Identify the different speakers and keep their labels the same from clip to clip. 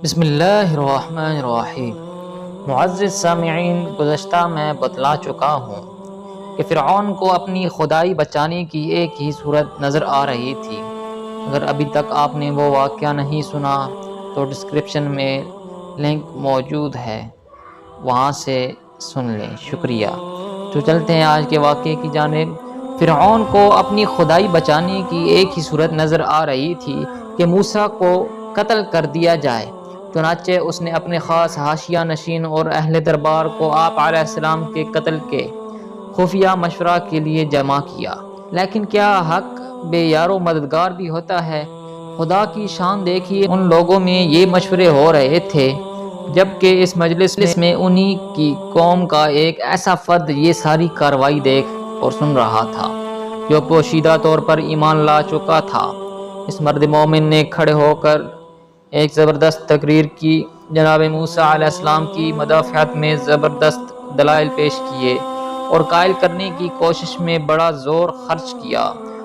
Speaker 1: بسم اللہ الرحمن الرحیم۔ معزز سامعین، گزشتہ میں بتلا چکا ہوں کہ فرعون کو اپنی خدائی بچانے کی ایک ہی صورت نظر آ رہی تھی۔ اگر ابھی تک آپ نے وہ واقعہ نہیں سنا تو ڈسکرپشن میں لنک موجود ہے، وہاں سے سن لیں۔ شکریہ۔ تو چلتے ہیں آج کے واقعے کی جانب۔ فرعون کو اپنی خدائی بچانے کی ایک ہی صورت نظر آ رہی تھی کہ موسیٰ کو قتل کر دیا جائے۔ چنانچہ اس نے اپنے خاص حاشیہ نشین اور اہل دربار کو آپ علیہ السلام کے قتل کے خفیہ مشورہ کے لیے جمع کیا۔ لیکن کیا حق بے یار و مددگار بھی ہوتا ہے؟ خدا کی شان دیکھیے، ان لوگوں میں یہ مشورے ہو رہے تھے جبکہ اس مجلس میں انہی کی قوم کا ایک ایسا فرد یہ ساری کارروائی دیکھ اور سن رہا تھا جو پوشیدہ طور پر ایمان لا چکا تھا۔ اس مرد مومن نے کھڑے ہو کر ایک زبردست تقریر کی، جناب موسیٰ علیہ السلام کی مدافعت میں زبردست دلائل پیش کیے اور قائل کرنے کی کوشش میں بڑا زور خرچ کیا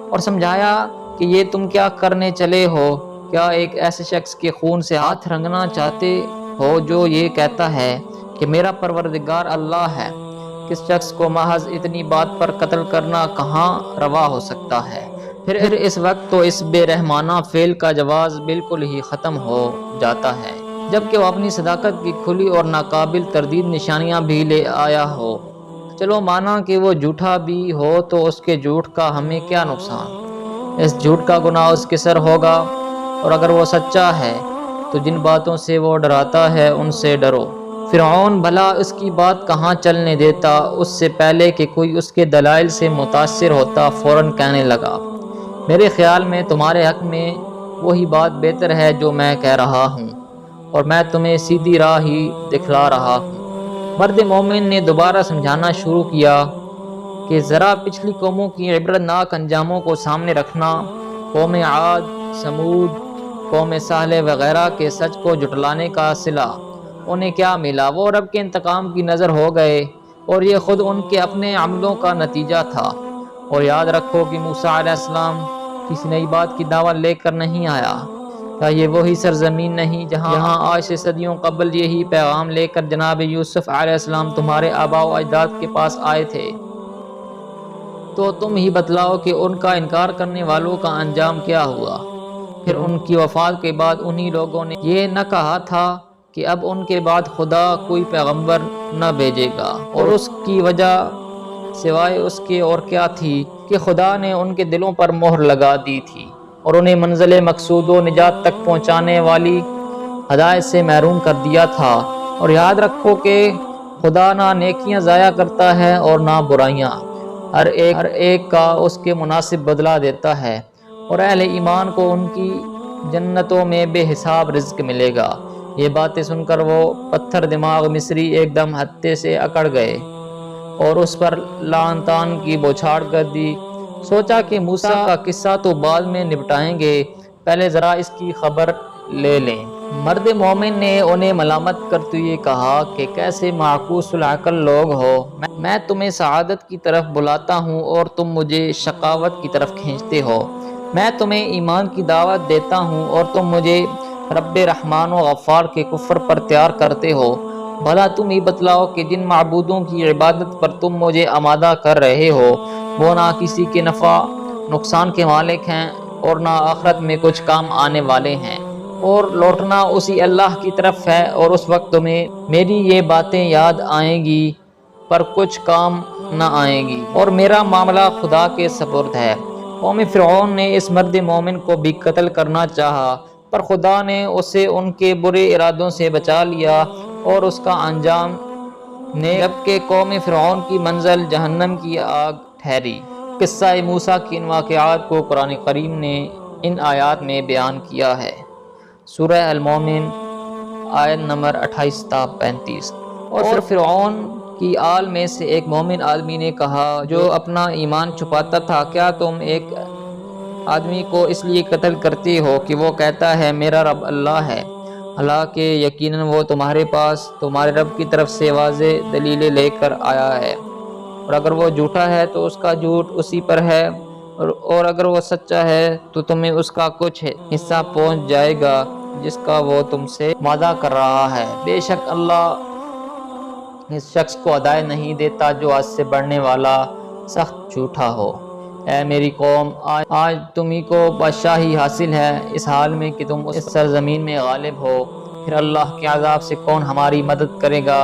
Speaker 1: اور سمجھایا کہ یہ تم کیا کرنے چلے ہو؟ کیا ایک ایسے شخص کے خون سے ہاتھ رنگنا چاہتے ہو جو یہ کہتا ہے کہ میرا پروردگار اللہ ہے؟ کس شخص کو محض اتنی بات پر قتل کرنا کہاں روا ہو سکتا ہے؟ پھر اس وقت تو اس بے رحمانہ فعل کا جواز بالکل ہی ختم ہو جاتا ہے، جبکہ وہ اپنی صداقت کی کھلی اور ناقابل تردید نشانیاں بھی لے آیا ہو۔ چلو مانا کہ وہ جھوٹا بھی ہو تو اس کے جھوٹ کا ہمیں کیا نقصان؟ اس جھوٹ کا گناہ اس کے سر ہوگا، اور اگر وہ سچا ہے تو جن باتوں سے وہ ڈراتا ہے ان سے ڈرو۔ فرعون بھلا اس کی بات کہاں چلنے دیتا؟ اس سے پہلے کہ کوئی اس کے دلائل سے متاثر ہوتا فوراً کہنے لگا، میرے خیال میں تمہارے حق میں وہی بات بہتر ہے جو میں کہہ رہا ہوں، اور میں تمہیں سیدھی راہ ہی دکھلا رہا ہوں۔ مرد مومن نے دوبارہ سمجھانا شروع کیا کہ ذرا پچھلی قوموں کی عبرتناک انجاموں کو سامنے رکھنا۔ قوم عاد، سمود، قوم صالح وغیرہ کے سچ کو جھٹلانے کا صلہ انہیں کیا ملا؟ وہ رب کے انتقام کی نظر ہو گئے، اور یہ خود ان کے اپنے عملوں کا نتیجہ تھا۔ اور یاد رکھو کہ موسیٰ علیہ السلام کسی نئی بات کی دعوت لے کر نہیں آیا۔ کیا یہ وہی سرزمین نہیں جہاں آج سے صدیوں قبل یہی پیغام لے کر جناب یوسف علیہ السلام تمہارے آباء و اجداد کے پاس آئے تھے؟ تو تم ہی بتلاؤ کہ ان کا انکار کرنے والوں کا انجام کیا ہوا؟ پھر ان کی وفات کے بعد انہی لوگوں نے یہ نہ کہا تھا کہ اب ان کے بعد خدا کوئی پیغمبر نہ بھیجے گا، اور اس کی وجہ سوائے اس کے اور کیا تھی کہ خدا نے ان کے دلوں پر مہر لگا دی تھی اور انہیں منزل مقصود و نجات تک پہنچانے والی ہدایت سے محروم کر دیا تھا۔ اور یاد رکھو کہ خدا نہ نیکیاں ضائع کرتا ہے اور نہ برائیاں، ہر ایک کا اس کے مناسب بدلہ دیتا ہے، اور اہل ایمان کو ان کی جنتوں میں بے حساب رزق ملے گا۔ یہ باتیں سن کر وہ پتھر دماغ مصری ایک دم ہتے سے اکڑ گئے اور اس پر لعن طعن کی بوچھاڑ کر دی۔ سوچا کہ موسیٰ کا قصہ تو بعد میں نپٹائیں گے، پہلے ذرا اس کی خبر لے لیں۔ مرد مومن نے انہیں ملامت کرتے ہوئے کہا کہ کیسے معکوس العقل لوگ ہو، میں تمہیں سعادت کی طرف بلاتا ہوں اور تم مجھے شقاوت کی طرف کھینچتے ہو۔ میں تمہیں ایمان کی دعوت دیتا ہوں اور تم مجھے رب رحمان و غفار کے کفر پر تیار کرتے ہو۔ بھلا تم ہی بتلاؤ کہ جن معبودوں کی عبادت پر تم مجھے آمادہ کر رہے ہو وہ نہ کسی کے نفع نقصان کے مالک ہیں اور نہ آخرت میں کچھ کام آنے والے ہیں، اور لوٹنا اسی اللہ کی طرف ہے، اور اس وقت تمہیں میری یہ باتیں یاد آئیں گی پر کچھ کام نہ آئیں گی، اور میرا معاملہ خدا کے سپرد ہے۔ قوم فرعون نے اس مرد مومن کو بھی قتل کرنا چاہا، پر خدا نے اسے ان کے برے ارادوں سے بچا لیا اور اس کا انجام نیک، جبکہ قوم فرعون کی منزل جہنم کی آگ ٹھہری۔ قصہ موسیٰ کے ان واقعات کو قرآن کریم نے ان آیات میں بیان کیا ہے۔ سورہ المومن آیت نمبر 28 تا 35۔ اور فرعون کی آل میں سے ایک مومن آدمی نے کہا جو اپنا ایمان چھپاتا تھا، کیا تم ایک آدمی کو اس لیے قتل کرتے ہو کہ وہ کہتا ہے میرا رب اللہ ہے، حالانکہ یقیناً وہ تمہارے پاس تمہارے رب کی طرف سے واضح دلیلیں لے کر آیا ہے، اور اگر وہ جھوٹا ہے تو اس کا جھوٹ اسی پر ہے، اور اگر وہ سچا ہے تو تمہیں اس کا کچھ حصہ پہنچ جائے گا۔ جس کا وہ تم سے وعدہ کر رہا ہے۔ بے شک اللہ اس شخص کو ہدایت نہیں دیتا جو حد سے بڑھنے والا سخت جھوٹا ہو۔ اے میری قوم، آج تمہیں کو بادشاہی حاصل ہے اس حال میں کہ تم اس سرزمین میں غالب ہو، پھر اللہ کے عذاب سے کون ہماری مدد کرے گا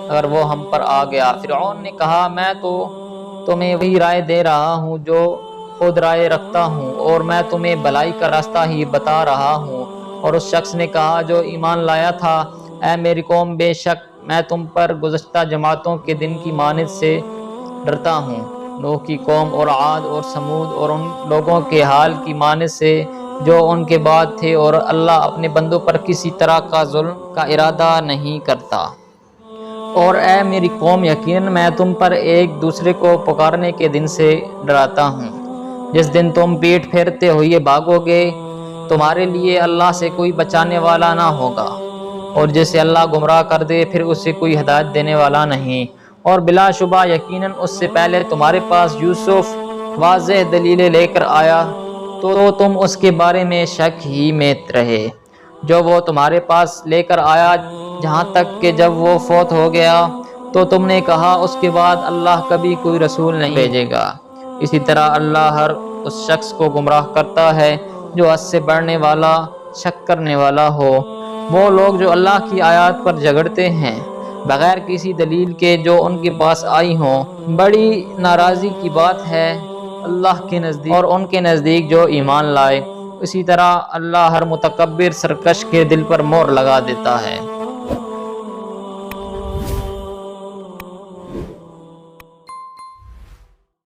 Speaker 1: اگر وہ ہم پر آ گیا۔ فرعون نے کہا میں تو تمہیں وہی رائے دے رہا ہوں جو خود رائے رکھتا ہوں، اور میں تمہیں بھلائی کا راستہ ہی بتا رہا ہوں۔ اور اس شخص نے کہا جو ایمان لایا تھا، اے میری قوم، بے شک میں تم پر گزشتہ جماعتوں کے دن کی مانند سے ڈرتا ہوں، نوح کی قوم اور عاد اور سمود اور ان لوگوں کے حال کی مانند سے جو ان کے بعد تھے، اور اللہ اپنے بندوں پر کسی طرح کا ظلم کا ارادہ نہیں کرتا۔ اور اے میری قوم، یقیناً میں تم پر ایک دوسرے کو پکارنے کے دن سے ڈراتا ہوں، جس دن تم پیٹ پھیرتے ہوئے بھاگو گے، تمہارے لیے اللہ سے کوئی بچانے والا نہ ہوگا، اور جسے اللہ گمراہ کر دے پھر اسے کوئی ہدایت دینے والا نہیں۔ اور بلا شبہ یقیناً اس سے پہلے تمہارے پاس یوسف واضح دلیلیں لے کر آیا تو تم اس کے بارے میں شک ہی میں رہے جو وہ تمہارے پاس لے کر آیا، جہاں تک کہ جب وہ فوت ہو گیا تو تم نے کہا اس کے بعد اللہ کبھی کوئی رسول نہیں بھیجے گا۔ اسی طرح اللہ ہر اس شخص کو گمراہ کرتا ہے جو حد سے بڑھنے والا شک کرنے والا ہو۔ وہ لوگ جو اللہ کی آیات پر جھگڑتے ہیں بغیر کسی دلیل کے جو ان کے پاس آئی ہوں، بڑی ناراضی کی بات ہے اللہ کے نزدیک اور ان کے نزدیک جو ایمان لائے۔ اسی طرح اللہ ہر متکبر سرکش کے دل پر مہر لگا دیتا ہے۔